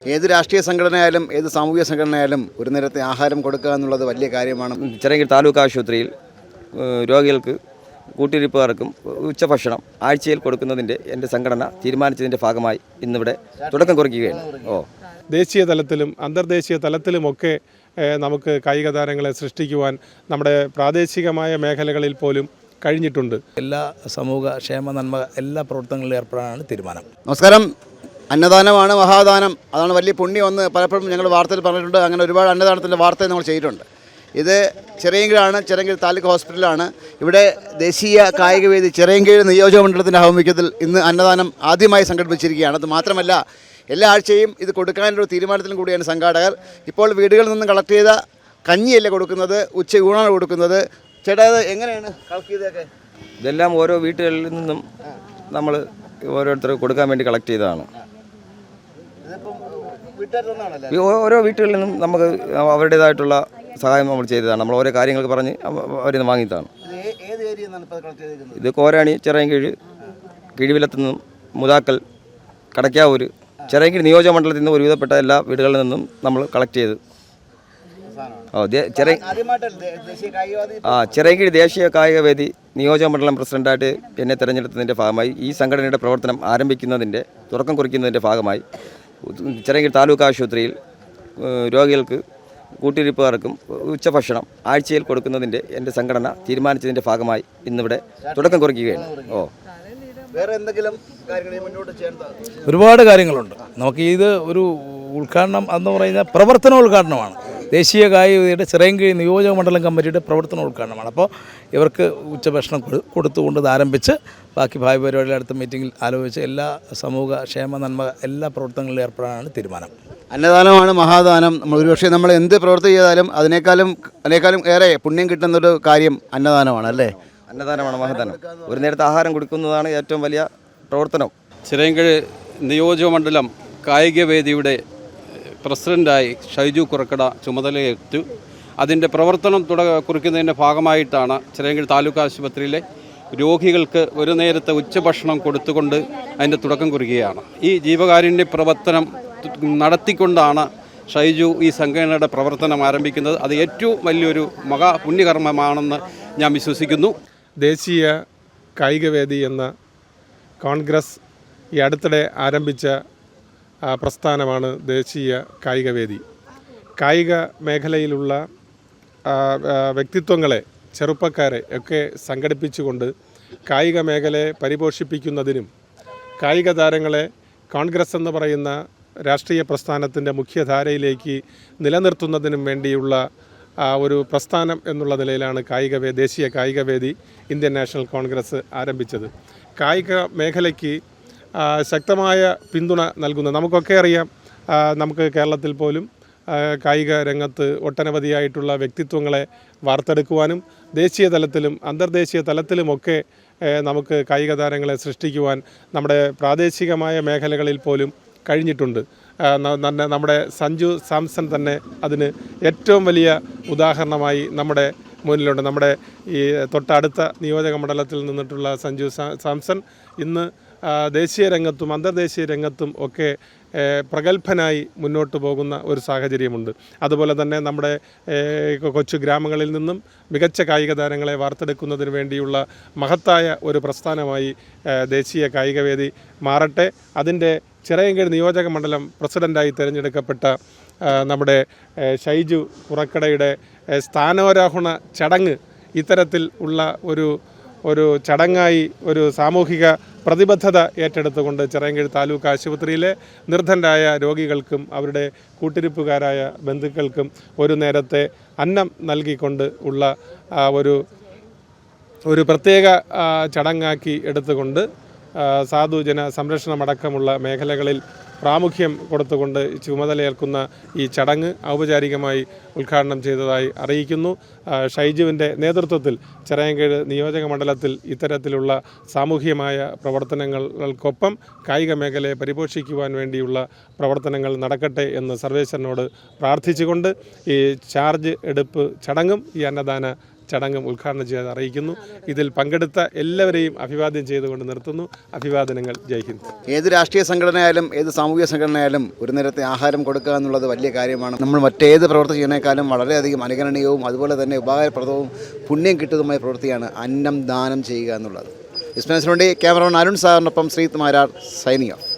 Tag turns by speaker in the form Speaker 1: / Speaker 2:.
Speaker 1: ഏത് രാഷ്ട്രീയ സംഘടനയായാലും ഏത് സാമൂഹിക സംഘടനയായാലും ഒരു നേരത്തെ ആഹാരം കൊടുക്കുക എന്നുള്ളത് വലിയ കാര്യമാണ്.
Speaker 2: ചിറയൻകീഴ് താലൂക്ക് ആശുപത്രിയിൽ രോഗികൾക്ക് കൂട്ടിരിപ്പുകാർക്കും ഉച്ചഭക്ഷണം ആഴ്ചയിൽ കൊടുക്കുന്നതിൻ്റെ എൻ്റെ സംഘടന തീരുമാനിച്ചതിൻ്റെ ഭാഗമായി ഇന്നിവിടെ തുടക്കം കുറിക്കുകയാണ്.
Speaker 3: ദേശീയ തലത്തിലും അന്തർദേശീയ തലത്തിലുമൊക്കെ നമുക്ക് കായിക താരങ്ങളെ സൃഷ്ടിക്കുവാൻ നമ്മുടെ പ്രാദേശികമായ മേഖലകളിൽ പോലും കഴിഞ്ഞിട്ടുണ്ട്.
Speaker 4: എല്ലാ സമൂഹ ക്ഷേമ നന്മ എല്ലാ പ്രവർത്തനങ്ങളിലും ഏർപ്പെടാനാണ് തീരുമാനം.
Speaker 1: നമസ്കാരം. അന്നദാനമാണ് മഹാദാനം, അതാണ് വലിയ പുണ്യമെന്ന് പലപ്പോഴും ഞങ്ങൾ വാർത്തയിൽ പറഞ്ഞിട്ടുണ്ട്. അങ്ങനെ ഒരുപാട് അന്നദാനത്തിൻ്റെ വാർത്ത നമ്മൾ ചെയ്തിട്ടുണ്ട്. ഇത് ചിറയൻകീഴാണ്, ചിറയൻകീഴ് താലൂക്ക് ഹോസ്പിറ്റലാണ്. ഇവിടെ ദേശീയ കായികവേദി ചിറയൻകീഴ് നിയോജകമണ്ഡലത്തിൻ്റെ ആഭിമുഖ്യത്തിൽ ഇന്ന് അന്നദാനം ആദ്യമായി സംഘടിപ്പിച്ചിരിക്കുകയാണ്. അത് മാത്രമല്ല എല്ലാ ആഴ്ചയും ഇത് കൊടുക്കാനൊരു തീരുമാനത്തിലും കൂടിയാണ് സംഘാടകർ. ഇപ്പോൾ വീടുകളിൽ നിന്നും കളക്ട് ചെയ്ത കഞ്ഞിയല്ല കൊടുക്കുന്നത്, ഉച്ചയൂണാണ് കൊടുക്കുന്നത്. ചേട്ടാ, അത് എങ്ങനെയാണ് കളക്ട് ചെയ്തതൊക്കെ?
Speaker 2: ഇതെല്ലാം ഓരോ വീട്ടുകളിൽ നിന്നും നമ്മൾ ഓരോരുത്തർക്ക് കൊടുക്കാൻ വേണ്ടി കളക്ട് ചെയ്തതാണ്. ഓരോ വീട്ടുകളിൽ നിന്നും നമുക്ക് അവരുടേതായിട്ടുള്ള സഹായം നമ്മൾ ചെയ്തതാണ്. നമ്മൾ ഓരോ കാര്യങ്ങൾക്ക് പറഞ്ഞ് അവരിൽ നിന്ന് വാങ്ങിയതാണ്. ഇത് കോരാണി, ചിറയൻകീഴ്, കിഴിവിലത്തു നിന്നും മുതാക്കൽ, കടക്കാവൂർ, ചിറയൻകീഴ് നിയോജകമണ്ഡലത്തിൽ നിന്ന് ഒരുവിധപ്പെട്ട എല്ലാ വീടുകളിൽ നിന്നും നമ്മൾ കളക്ട് ചെയ്ത് ചിറയൻകീഴ് ദേശീയ കായികവേദി നിയോജകമണ്ഡലം പ്രസിഡന്റായിട്ട് എന്നെ തിരഞ്ഞെടുത്തതിൻ്റെ ഭാഗമായി ഈ സംഘടനയുടെ പ്രവർത്തനം ആരംഭിക്കുന്നതിൻ്റെ തുടക്കം കുറിക്കുന്നതിൻ്റെ ഭാഗമായി ചിറയൻകീഴ് താലൂക്ക് ആശുപത്രിയിൽ രോഗികൾക്ക് കൂട്ടിരിപ്പുകാർക്കും ഉച്ചഭക്ഷണം ആഴ്ചയിൽ കൊടുക്കുന്നതിൻ്റെ എൻ്റെ സംഘടന തീരുമാനിച്ചതിൻ്റെ ഭാഗമായി ഇന്നിവിടെ തുടക്കം കുറിക്കുകയാണ്.
Speaker 1: വേറെ എന്തെങ്കിലും മുന്നോട്ട് ചെയ്യാൻ
Speaker 4: ഒരുപാട് കാര്യങ്ങളുണ്ട്. നമുക്ക് ഇത് ഒരു ഉദ്ഘാടനം എന്ന് പറയുന്ന പ്രവർത്തന ഉദ്ഘാടനമാണ്. ദേശീയ കായികവേദിയുടെ ചിറയൻകീഴ് നിയോജക മണ്ഡലം കമ്മിറ്റിയുടെ പ്രവർത്തന ഉദ്ഘാടനമാണ്. അപ്പോൾ ഇവർക്ക് ഉച്ചഭക്ഷണം കൊടുത്തുകൊണ്ട് ഇത് ആരംഭിച്ച് ബാക്കി ഭാവി പരിപാടികളുടെ അടുത്ത മീറ്റിങ്ങിൽ ആലോചിച്ച് എല്ലാ സമൂഹ ക്ഷേമ നന്മ എല്ലാ പ്രവർത്തനങ്ങളിലും ഏർപ്പെടാനാണ് തീരുമാനം.
Speaker 1: അന്നദാനമാണ് മഹാദാനം. നമ്മൾ ഒരുപക്ഷെ നമ്മൾ എന്ത് പ്രവൃത്തി ചെയ്താലും അതിനേക്കാളും ഏറെ പുണ്യം കിട്ടുന്നൊരു കാര്യം അന്നദാനമാണ്, അല്ലേ?
Speaker 2: അന്നദാനമാണ് മഹാദാനം. ഒരു നേരത്തെ ആഹാരം കൊടുക്കുന്നതാണ് ഏറ്റവും വലിയ പ്രവർത്തനം.
Speaker 5: ചിറയൻകീഴ് നിയോജകമണ്ഡലം കായികവേദിയുടെ പ്രസിഡൻ്റായി ഷൈജു കുറക്കട ചുമതലയേറ്റു. അതിൻ്റെ പ്രവർത്തനം കുറിക്കുന്നതിൻ്റെ ഭാഗമായിട്ടാണ് ചിറയൻകീഴ് താലൂക്ക് ആശുപത്രിയിലെ രോഗികൾക്ക് ഒരു നേരത്തെ ഉച്ചഭക്ഷണം കൊടുത്തുകൊണ്ട് അതിൻ്റെ തുടക്കം കുറിക്കുകയാണ്. ഈ ജീവകാരുണ്യ പ്രവർത്തനം നടത്തിക്കൊണ്ടാണ് ഷൈജു ഈ സംഘടനയുടെ പ്രവർത്തനം ആരംഭിക്കുന്നത്. അത് ഏറ്റവും വലിയൊരു പുണ്യകർമ്മമാണെന്ന് ഞാൻ വിശ്വസിക്കുന്നു.
Speaker 3: ദേശീയ കായികവേദി എന്ന കോൺഗ്രസ് ഈ അടുത്തിടെ ആരംഭിച്ച പ്രസ്ഥാനമാണ് ദേശീയ കായികവേദി. കായിക മേഖലയിലുള്ള വ്യക്തിത്വങ്ങളെ, ചെറുപ്പക്കാരെ ഒക്കെ സംഘടിപ്പിച്ചുകൊണ്ട് കായിക മേഖലയെ പരിപോഷിപ്പിക്കുന്നതിനും കായിക താരങ്ങളെ കോൺഗ്രസ് എന്ന് പറയുന്ന രാഷ്ട്രീയ പ്രസ്ഥാനത്തിൻ്റെ മുഖ്യധാരയിലേക്ക് നിലനിർത്തുന്നതിനും വേണ്ടിയുള്ള ഒരു പ്രസ്ഥാനം എന്നുള്ള നിലയിലാണ് ദേശീയ കായികവേദി ഇന്ത്യൻ നാഷണൽ കോൺഗ്രസ് ആരംഭിച്ചത്. കായിക മേഖലയ്ക്ക് ശക്തമായ പിന്തുണ നൽകുന്ന, നമുക്കൊക്കെ അറിയാം, നമുക്ക് കേരളത്തിൽ പോലും കായിക രംഗത്ത് ഒട്ടനവധിയായിട്ടുള്ള വ്യക്തിത്വങ്ങളെ വാർത്തെടുക്കുവാനും ദേശീയ തലത്തിലും അന്തർദേശീയ തലത്തിലുമൊക്കെ നമുക്ക് കായിക താരങ്ങളെ സൃഷ്ടിക്കുവാൻ നമ്മുടെ പ്രാദേശികമായ മേഖലകളിൽ പോലും കഴിഞ്ഞിട്ടുണ്ട്. നമ്മുടെ സഞ്ജു സാംസൺ തന്നെ അതിന് ഏറ്റവും വലിയ ഉദാഹരണമായി നമ്മുടെ മുന്നിലുണ്ട്. നമ്മുടെ ഈ തൊട്ടടുത്ത നിയോജക മണ്ഡലത്തിൽ നിന്നിട്ടുള്ള സഞ്ജു സാംസൺ ഇന്ന് ദേശീയ രംഗത്തും അന്തർദേശീയ രംഗത്തും ഒക്കെ പ്രഗത്ഭനായി മുന്നോട്ട് പോകുന്ന ഒരു സാഹചര്യമുണ്ട്. അതുപോലെ തന്നെ നമ്മുടെ കൊച്ചു ഗ്രാമങ്ങളിൽ നിന്നും മികച്ച കായിക താരങ്ങളെ വാർത്തെടുക്കുന്നതിന് വേണ്ടിയുള്ള മഹത്തായ ഒരു പ്രസ്ഥാനമായി ദേശീയ കായികവേദി മാറട്ടെ. അതിൻ്റെ ചിറയൻകീഴ് നിയോജക മണ്ഡലം പ്രസിഡൻ്റായി തിരഞ്ഞെടുക്കപ്പെട്ട നമ്മുടെ ഷൈജു കുറക്കടയുടെ സ്ഥാനാരോഹണ ചടങ്ങ് ഇത്തരത്തിൽ ഉള്ള ഒരു ചടങ്ങായി, ഒരു സാമൂഹിക പ്രതിബദ്ധത ഏറ്റെടുത്തുകൊണ്ട് ചിറയൻകീഴ് താലൂക്ക് ആശുപത്രിയിലെ നിർധനരായ രോഗികൾക്കും അവരുടെ കൂട്ടിരിപ്പുകാരായ ബന്ധുക്കൾക്കും ഒരു നേരത്തെ അന്നം നൽകിക്കൊണ്ട് ഉള്ള ഒരു പ്രത്യേക ചടങ്ങാക്കി എടുത്തുകൊണ്ട് സാധുജന സംരക്ഷണമടക്കമുള്ള മേഖലകളിൽ പ്രാമുഖ്യം കൊടുത്തുകൊണ്ട് ചുമതലയേൽക്കുന്ന ഈ ചടങ്ങ് ഔപചാരികമായി ഉദ്ഘാടനം ചെയ്തതായി അറിയിക്കുന്നു. ഷൈജുവിൻ്റെ നേതൃത്വത്തിൽ ചിറയൻകീഴ് നിയോജക മണ്ഡലത്തിൽ ഇത്തരത്തിലുള്ള സാമൂഹികമായ പ്രവർത്തനങ്ങൾക്കൊപ്പം കായിക മേഖലയെ പരിപോഷിക്കുവാൻ വേണ്ടിയുള്ള പ്രവർത്തനങ്ങൾ നടക്കട്ടെ എന്ന് സർവേശ്വരനോട് പ്രാർത്ഥിച്ചുകൊണ്ട് ഈ ചാർജ് എടുപ്പ് ചടങ്ങും ഈ അന്നദാന ചടങ്ങും ഉദ്ഘാടനം ചെയ്ത് അറിയിക്കുന്നു. ഇതിൽ പങ്കെടുത്ത എല്ലാവരെയും അഭിവാദ്യം ചെയ്തുകൊണ്ട് നിർത്തുന്നു. അഭിവാദനങ്ങൾ. ജയ് ഹിന്ദ്.
Speaker 1: ഏത് രാഷ്ട്രീയ സംഘടനയായാലും ഏത് സാമൂഹിക സംഘടനയായാലും ഒരു നേരത്തെ ആഹാരം കൊടുക്കുക എന്നുള്ളത് വലിയ കാര്യമാണ്. നമ്മൾ മറ്റേത് പ്രവൃത്തി ചെയ്യുന്നതിനേക്കാളും വളരെയധികം അനുകരണീയവും അതുപോലെ തന്നെ ഉപകാരപ്രദവും പുണ്യം കിട്ടുന്നതുമായ പ്രവൃത്തിയാണ് അന്നം ദാനം ചെയ്യുക എന്നുള്ളത്. വിസ്മയസിനുവേണ്ടി ക്യാമറമാൻ അരുൺ സാറിനൊപ്പം ശ്രീത് മാരാർ, സൈനിങ് ഓഫ്.